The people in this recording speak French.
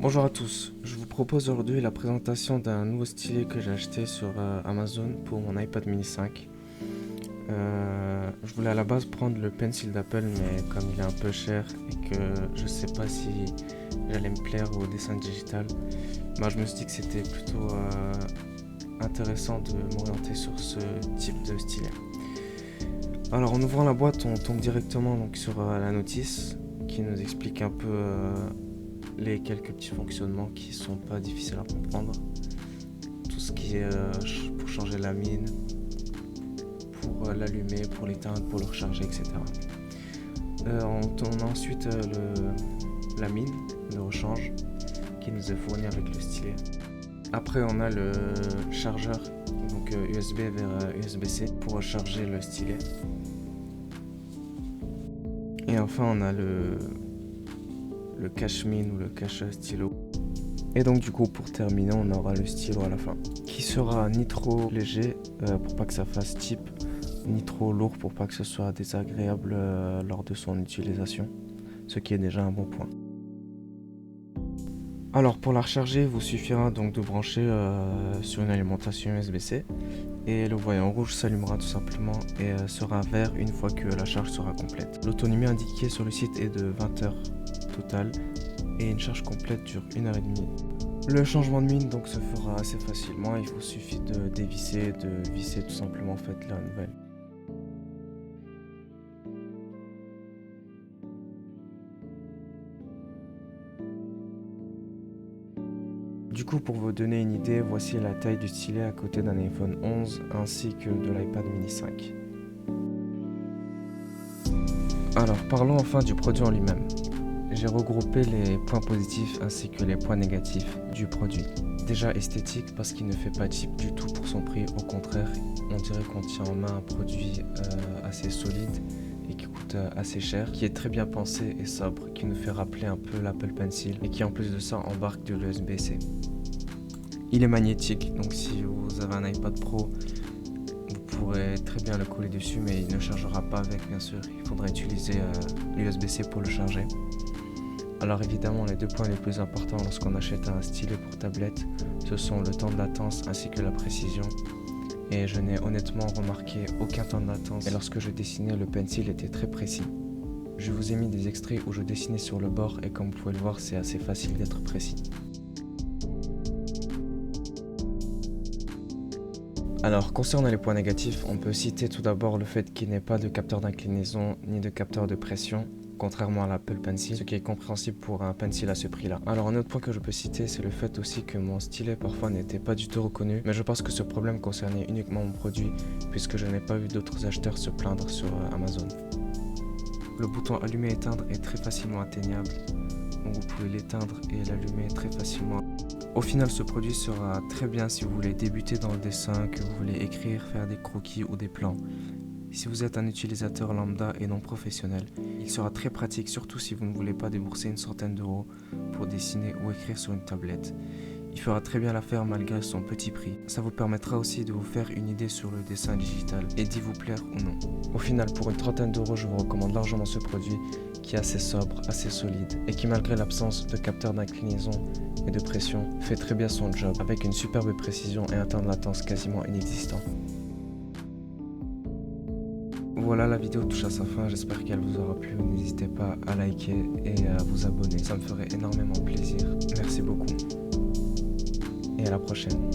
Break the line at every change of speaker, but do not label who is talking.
Bonjour à tous, je vous propose aujourd'hui la présentation d'un nouveau stylet que j'ai acheté sur Amazon pour mon iPad mini 5. Je voulais à la base prendre le pencil d'Apple, mais comme il est un peu cher et que je sais pas si j'allais me plaire au dessin digital, je me suis dit que c'était plutôt intéressant de m'orienter sur ce type de stylet. Alors en ouvrant la boîte, on tombe directement donc, sur la notice qui nous explique un peu les quelques petits fonctionnements qui sont pas difficiles à comprendre. Tout ce qui est pour changer la mine, pour l'allumer, pour l'éteindre, pour le recharger, etc. On a ensuite la mine de rechange qui nous est fournie avec le stylet. Après on a le chargeur, donc USB vers USB-C pour recharger le stylet. Et enfin on a le cache-mine ou le cache-stylo. Et donc du coup pour terminer on aura le stylo à la fin qui sera ni trop léger pour pas que ça fasse type, ni trop lourd pour pas que ce soit désagréable lors de son utilisation, ce qui est déjà un bon point. Alors pour la recharger, il vous suffira donc de brancher sur une alimentation USB-C et le voyant rouge s'allumera tout simplement et sera vert une fois que la charge sera complète. L'autonomie indiquée sur le site est de 20 heures total et une charge complète dure 1h30. Le changement de mine donc se fera assez facilement, il vous suffit de dévisser, de visser tout simplement la nouvelle. Du coup pour vous donner une idée, voici la taille du stylet à côté d'un iPhone 11 ainsi que de l'iPad mini 5. Alors parlons enfin du produit en lui-même. J'ai regroupé les points positifs ainsi que les points négatifs du produit. Déjà esthétique parce qu'il ne fait pas cheap du tout pour son prix, au contraire, on dirait qu'on tient en main un produit assez solide et qui coûte assez cher, qui est très bien pensé et sobre, qui nous fait rappeler un peu l'Apple Pencil et qui en plus de ça embarque de l'USB-C. Il est magnétique, donc si vous avez un iPad Pro, vous pourrez très bien le coller dessus, mais il ne chargera pas avec bien sûr, il faudra utiliser l'USB-C pour le charger. Alors évidemment les deux points les plus importants lorsqu'on achète un stylet pour tablette, ce sont le temps de latence ainsi que la précision. Et je n'ai honnêtement remarqué aucun temps de latence et lorsque je dessinais le pencil était très précis. Je vous ai mis des extraits où je dessinais sur le bord et comme vous pouvez le voir c'est assez facile d'être précis. Alors concernant les points négatifs, on peut citer tout d'abord le fait qu'il n'ait pas de capteur d'inclinaison ni de capteur de pression, contrairement à l'Apple Pencil, ce qui est compréhensible pour un pencil à ce prix-là. Alors un autre point que je peux citer, c'est le fait aussi que mon stylet parfois n'était pas du tout reconnu, mais je pense que ce problème concernait uniquement mon produit, puisque je n'ai pas vu d'autres acheteurs se plaindre sur Amazon. Le bouton allumer-éteindre est très facilement atteignable, donc vous pouvez l'éteindre et l'allumer très facilement. Au final, ce produit sera très bien si vous voulez débuter dans le dessin, que vous voulez écrire, faire des croquis ou des plans. Si vous êtes un utilisateur lambda et non professionnel, il sera très pratique, surtout si vous ne voulez pas débourser une centaine d'euros pour dessiner ou écrire sur une tablette. Il fera très bien l'affaire malgré son petit prix. Ça vous permettra aussi de vous faire une idée sur le dessin digital et d'y vous plaire ou non. Au final, pour une trentaine d'euros, je vous recommande largement ce produit qui est assez sobre, assez solide et qui malgré l'absence de capteur d'inclinaison et de pression, fait très bien son job avec une superbe précision et un temps de latence quasiment inexistant. Voilà, la vidéo touche à sa fin, j'espère qu'elle vous aura plu. N'hésitez pas à liker et à vous abonner, ça me ferait énormément plaisir. Merci beaucoup et à la prochaine.